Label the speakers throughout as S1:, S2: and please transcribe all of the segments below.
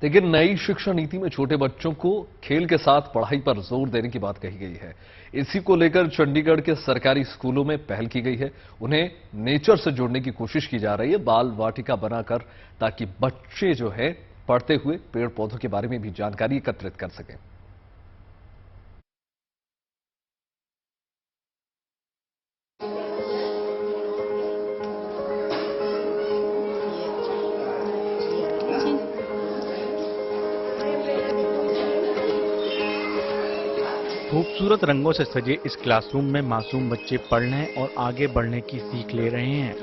S1: लेकिन नई शिक्षा नीति में छोटे बच्चों को खेल के साथ पढ़ाई पर जोर देने की बात कही गई है। इसी को लेकर चंडीगढ़ के सरकारी स्कूलों में पहल की गई है। उन्हें नेचर से जोड़ने की कोशिश की जा रही है, बाल वाटिका बनाकर, ताकि बच्चे जो है पढ़ते हुए पेड़ पौधों के बारे में भी जानकारी एकत्रित कर सकें।
S2: खूबसूरत रंगों से सजे इस क्लासरूम में मासूम बच्चे पढ़ने और आगे बढ़ने की सीख ले रहे हैं।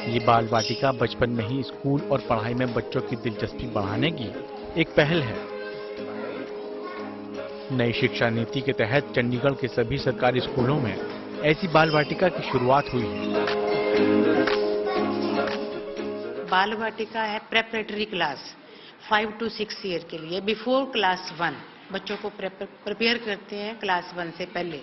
S2: ये बाल वाटिका बचपन में ही स्कूल और पढ़ाई में बच्चों की दिलचस्पी बढ़ाने की एक पहल है। नई शिक्षा नीति के तहत चंडीगढ़ के सभी सरकारी स्कूलों में ऐसी बाल वाटिका की शुरुआत हुई है।
S3: बाल वाटिका है प्रेपरेटरी क्लास 5 to 6 ईयर के लिए, बिफोर क्लास 1 बच्चों को प्रिपेयर करते हैं क्लास 1 से पहले।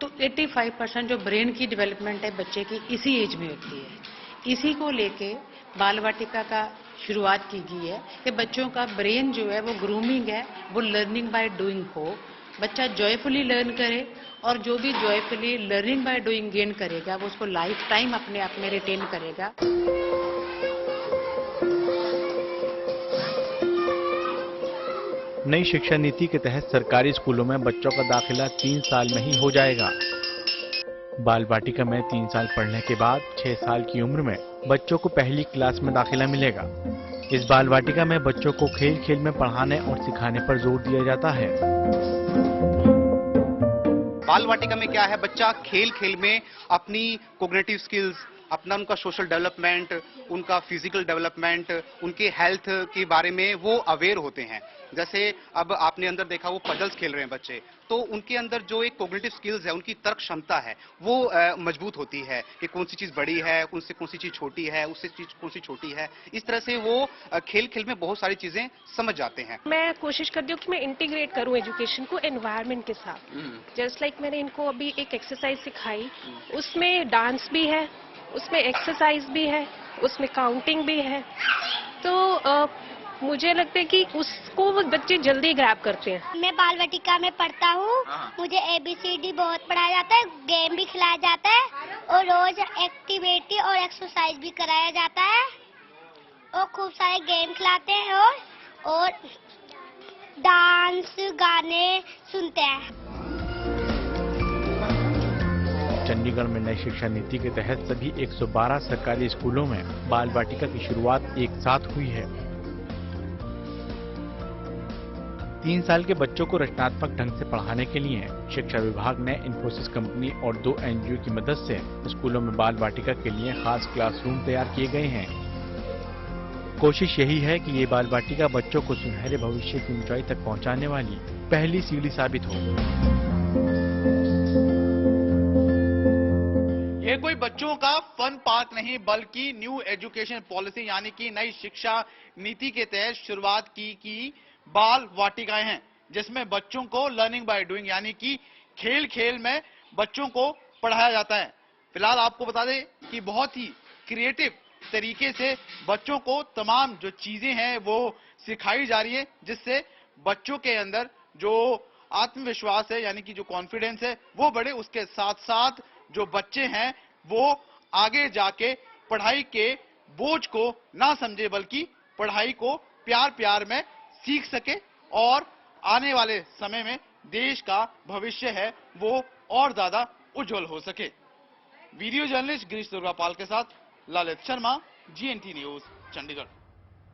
S3: तो 85% जो ब्रेन की डेवलपमेंट है बच्चे की इसी एज में होती है। इसी को लेके बाल वाटिका का शुरुआत की गई है कि बच्चों का ब्रेन जो है वो ग्रूमिंग है, वो लर्निंग बाय डूइंग हो, बच्चा जॉयफुली लर्न करे और जो भी joyfully learning by doing gain करेगा वो उसको लाइफ टाइम अपने आप में रिटेन करेगा।
S2: नई शिक्षा नीति के तहत सरकारी स्कूलों में बच्चों का दाखिला 3 साल में ही हो जाएगा। बाल वाटिका में 3 साल पढ़ने के बाद 6 साल की उम्र में बच्चों को पहली क्लास में दाखिला मिलेगा। इस बाल वाटिका में बच्चों को खेल खेल में पढ़ाने और सिखाने पर जोर दिया जाता है।
S4: बाल वाटिका में क्या है, बच्चा खेल खेल में अपनी कोग्निटिव स्किल्स, अपना उनका सोशल डेवलपमेंट, उनका फिजिकल डेवलपमेंट, उनके हेल्थ के बारे में वो अवेयर होते हैं। जैसे अब आपने अंदर देखा वो पजल्स खेल रहे हैं बच्चे, तो उनके अंदर जो एक कोग्निटिव स्किल्स है, उनकी तर्क क्षमता है वो मजबूत होती है कि कौन सी चीज बड़ी है, उनसे कौन सी चीज छोटी है, उससे चीज कौन सी छोटी है। इस तरह से वो खेल खेल में बहुत सारी चीजें समझ जाते हैं।
S5: मैं कोशिश करती हूँ कि मैं इंटीग्रेट करूँ एजुकेशन को एनवायरनमेंट के साथ। जस्ट लाइक मैंने इनको अभी एक एक्सरसाइज सिखाई, उसमें डांस भी है, उसमें एक्सरसाइज भी है, उसमें काउंटिंग भी है। तो मुझे लगता है कि उसको वो बच्चे जल्दी ग्रैब करते हैं।
S6: मैं बाल वाटिका में पढ़ता हूँ, मुझे ABCD बहुत पढ़ाया जाता है, गेम भी खिलाया जाता है और रोज एक्टिविटी और एक्सरसाइज भी कराया जाता है और खूब सारे गेम खिलाते हैं और डांस गाने सुनते हैं।
S2: चंडीगढ़ में नई शिक्षा नीति के तहत सभी 112 सरकारी स्कूलों में बाल वाटिका की शुरुआत एक साथ हुई है। 3 साल के बच्चों को रचनात्मक ढंग से पढ़ाने के लिए शिक्षा विभाग ने इन्फोसिस कंपनी और 2 NGO की मदद से स्कूलों में बाल वाटिका के लिए खास क्लासरूम तैयार किए गए हैं। कोशिश यही है कि ये बाल वाटिका बच्चों को सुनहरे भविष्य की ऊंचाई तक पहुंचाने वाली पहली सीढ़ी साबित हो।
S7: ये कोई बच्चों का फन पार्क नहीं, बल्कि न्यू एजुकेशन पॉलिसी यानी कि नई शिक्षा नीति के तहत शुरुआत की बाल वाटिकाएं हैं, जिसमें बच्चों को लर्निंग बाय डूइंग यानी कि खेल खेल में बच्चों को पढ़ाया जाता है। फिलहाल आपको बता दें कि बहुत ही क्रिएटिव तरीके से बच्चों को तमाम जो चीजें हैं वो सिखाई जा रही है, जिससे बच्चों के अंदर जो आत्मविश्वास है यानी कि जो कॉन्फिडेंस है वो बढ़े। उसके साथ साथ जो बच्चे हैं वो आगे जाके पढ़ाई के बोझ को ना समझे, बल्कि पढ़ाई को प्यार प्यार में सीख सके और आने वाले समय में देश का भविष्य है वो और ज्यादा उज्जवल हो सके। वीडियो जर्नलिस्ट गिरीश दुर्गापाल के साथ ललित शर्मा, GNT न्यूज, चंडीगढ़।